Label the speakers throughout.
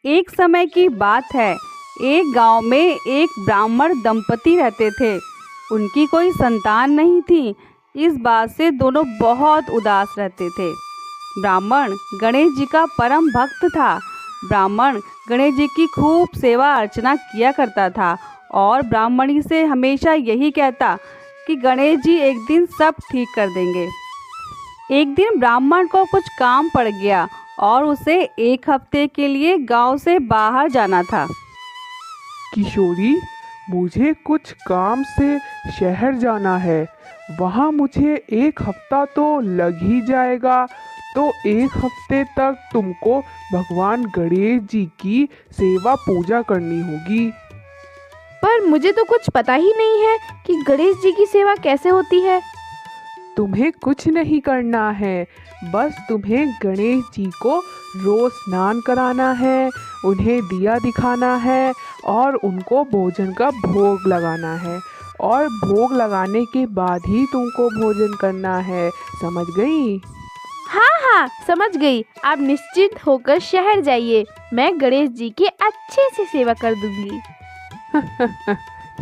Speaker 1: एक समय की बात है। एक गांव में एक ब्राह्मण दंपति रहते थे। उनकी कोई संतान नहीं थी। इस बात से दोनों बहुत उदास रहते थे। ब्राह्मण गणेश जी का परम भक्त था। ब्राह्मण गणेश जी की खूब सेवा अर्चना किया करता था और ब्राह्मणी से हमेशा यही कहता कि गणेश जी एक दिन सब ठीक कर देंगे। एक दिन ब्राह्मण को कुछ काम पड़ गया और उसे एक हफ्ते के लिए गांव से बाहर जाना था।
Speaker 2: किशोरी, मुझे कुछ काम से शहर जाना है। वहाँ मुझे एक हफ्ता तो लग ही जाएगा। तो एक हफ्ते तक तुमको भगवान गणेश जी की सेवा पूजा करनी होगी।
Speaker 3: पर मुझे तो कुछ पता ही नहीं है कि गणेश जी की सेवा कैसे होती है।
Speaker 2: तुम्हें कुछ नहीं करना है, बस तुम्हें गणेश जी को रोज स्नान कराना है, उन्हें दिया दिखाना है और उनको भोजन का भोग लगाना है। और भोग लगाने के बाद ही तुमको भोजन करना है, समझ गई?
Speaker 3: हाँ हाँ, समझ गई। आप निश्चिंत होकर शहर जाइए, मैं गणेश जी की अच्छे से सेवा कर दूंगी।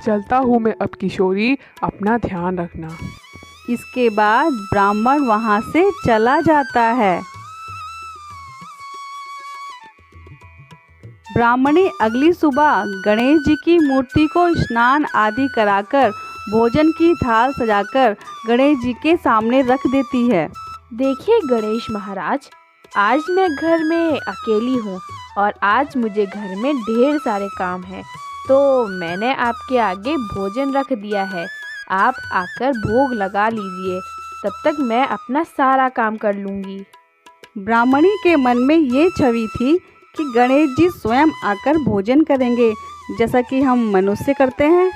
Speaker 2: चलता हूँ मैं अब किशोरी, अपना ध्यान रखना।
Speaker 1: इसके बाद ब्राह्मण वहाँ से चला जाता है। ब्राह्मणी अगली सुबह गणेश जी की मूर्ति को स्नान आदि कराकर भोजन की थाल सजाकर गणेश जी के सामने रख देती है।
Speaker 3: देखिए गणेश महाराज, आज मैं घर में अकेली हूँ और आज मुझे घर में ढेर सारे काम हैं, तो मैंने आपके आगे भोजन रख दिया है। आप आकर भोग लगा लीजिए, तब तक मैं अपना सारा काम कर लूँगी।
Speaker 1: ब्राह्मणी के मन में ये छवि थी कि गणेश जी स्वयं आकर भोजन करेंगे, जैसा कि हम मनुष्य करते हैं।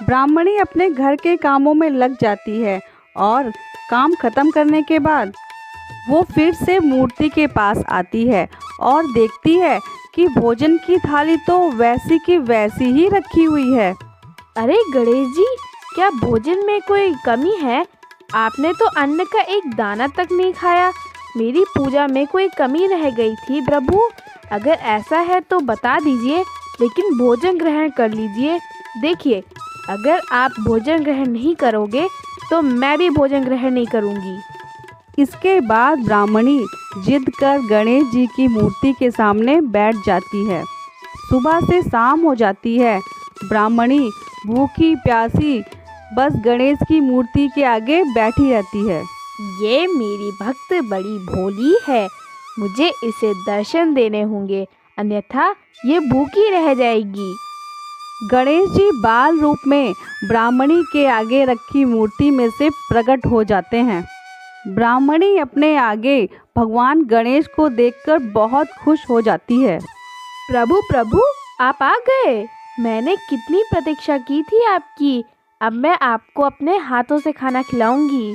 Speaker 1: ब्राह्मणी अपने घर के कामों में लग जाती है और काम खत्म करने के बाद वो फिर से मूर्ति के पास आती है और देखती है कि भोजन की थाली तो वैसी की वैसी ही रखी हुई है।
Speaker 3: अरे गणेश जी, क्या भोजन में कोई कमी है? आपने तो अन्न का एक दाना तक नहीं खाया। मेरी पूजा में कोई कमी रह गई थी प्रभु। अगर ऐसा है तो बता दीजिए, लेकिन भोजन ग्रहण कर लीजिए। देखिए, अगर आप भोजन ग्रहण नहीं करोगे तो मैं भी भोजन ग्रहण नहीं करूँगी।
Speaker 1: इसके बाद ब्राह्मणी जिद कर गणेश जी की मूर्ति के सामने बैठ जाती है। सुबह से शाम हो जाती है। ब्राह्मणी भूखी प्यासी बस गणेश की मूर्ति के आगे बैठी रहती है।
Speaker 3: ये मेरी भक्त बड़ी भोली है, मुझे इसे दर्शन देने होंगे, अन्यथा ये भूखी रह जाएगी।
Speaker 1: गणेश जी बाल रूप में ब्राह्मणी के आगे रखी मूर्ति में से प्रकट हो जाते हैं। ब्राह्मणी अपने आगे भगवान गणेश को देखकर बहुत खुश हो जाती है।
Speaker 3: प्रभु प्रभु, आप आ गए। मैंने कितनी प्रतीक्षा की थी आपकी। अब मैं आपको अपने हाथों से खाना खिलाऊंगी।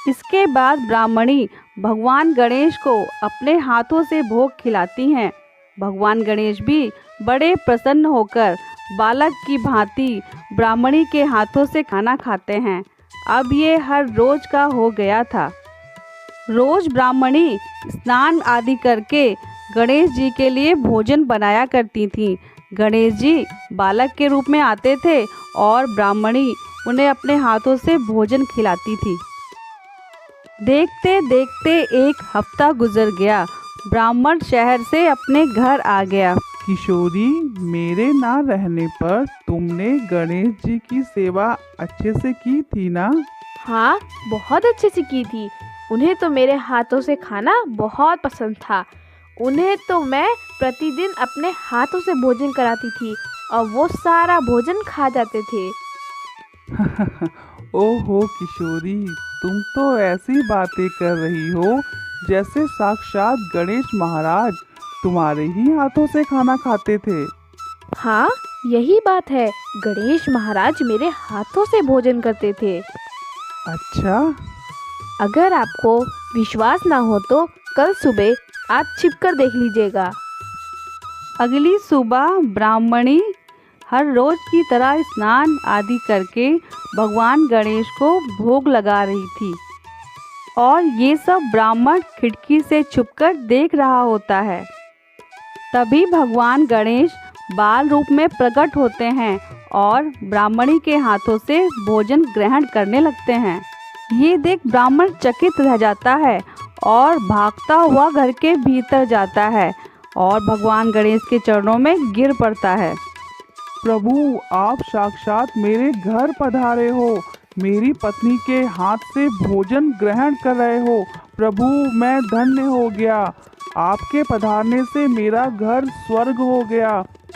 Speaker 1: इसके बाद ब्राह्मणी भगवान गणेश को अपने हाथों से भोग खिलाती हैं। भगवान गणेश भी बड़े प्रसन्न होकर बालक की भांति ब्राह्मणी के हाथों से खाना खाते हैं। अब ये हर रोज का हो गया था। रोज ब्राह्मणी स्नान आदि करके गणेश जी के लिए भोजन बनाया करती थीं। गणेश जी बालक के रूप में आते थे और ब्राह्मणी उन्हें अपने हाथों से भोजन खिलाती थी। देखते देखते एक हफ्ता गुजर गया। ब्राह्मण शहर से अपने घर आ गया।
Speaker 4: किशोरी, मेरे ना रहने पर तुमने गणेश जी की सेवा अच्छे से की थी ना?
Speaker 3: हाँ, बहुत अच्छे से की थी। उन्हें तो मेरे हाथों से खाना बहुत पसंद था। उन्हें तो मैं प्रतिदिन अपने हाथों से भोजन कराती थी और वो सारा भोजन खा जाते थे।
Speaker 4: ओहो किशोरी, तुम तो ऐसी बातें कर रही हो जैसे साक्षात गणेश महाराज तुम्हारे ही हाथों से खाना खाते थे।
Speaker 3: हाँ, यही बात है। गणेश महाराज मेरे हाथों से भोजन करते थे।
Speaker 4: अच्छा,
Speaker 3: अगर आपको विश्वास ना हो तो कल सुबह आप छिपकर देख लीजिएगा।
Speaker 1: अगली सुबह ब्राह्मणी हर रोज की तरह स्नान आदि करके भगवान गणेश को भोग लगा रही थी और ये सब ब्राह्मण खिड़की से छुपकर देख रहा होता है। तभी भगवान गणेश बाल रूप में प्रकट होते हैं और ब्राह्मणी के हाथों से भोजन ग्रहण करने लगते हैं। ये देख ब्राह्मण चकित रह जाता है और भागता हुआ घर के भीतर जाता है और भगवान गणेश के चरणों में गिर पड़ता है।
Speaker 4: प्रभु, आप साक्षात मेरे घर पधारे हो, मेरी पत्नी के हाथ से भोजन ग्रहण कर रहे हो। प्रभु, मैं धन्य हो गया, आपके पधारने से मेरा घर स्वर्ग हो गया।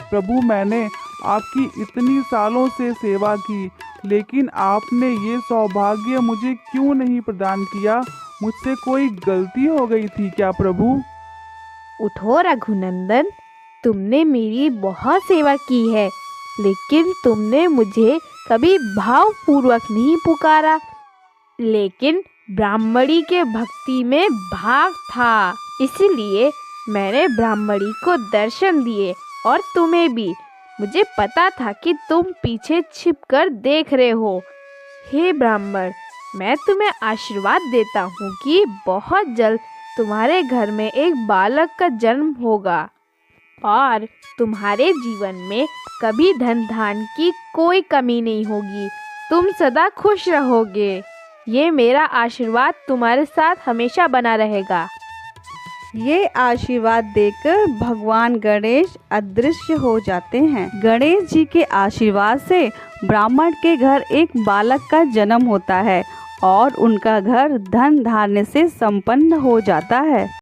Speaker 4: प्रभु, मैंने आपकी इतनी सालों से सेवा की, लेकिन आपने ये सौभाग्य मुझे क्यों नहीं प्रदान किया? मुझसे कोई गलती हो गई थी क्या प्रभु?
Speaker 3: उठो रघुनंदन, तुमने मेरी बहुत सेवा की है, लेकिन तुमने मुझे कभी भावपूर्वक नहीं पुकारा। लेकिन ब्राह्मणी के भक्ति में भाव था, इसलिए मैंने ब्राह्मणी को दर्शन दिए और तुम्हें भी। मुझे पता था कि तुम पीछे छिपकर देख रहे हो। हे ब्राह्मण, मैं तुम्हें आशीर्वाद देता हूँ कि बहुत जल्द तुम्हारे घर में एक बालक का जन्म होगा और तुम्हारे जीवन में कभी धन धान की कोई कमी नहीं होगी। तुम सदा खुश रहोगे। ये मेरा आशीर्वाद तुम्हारे साथ हमेशा बना रहेगा।
Speaker 1: ये आशीर्वाद देकर भगवान गणेश अदृश्य हो जाते हैं। गणेश जी के आशीर्वाद से ब्राह्मण के घर एक बालक का जन्म होता है और उनका घर धन धान्य से संपन्न हो जाता है।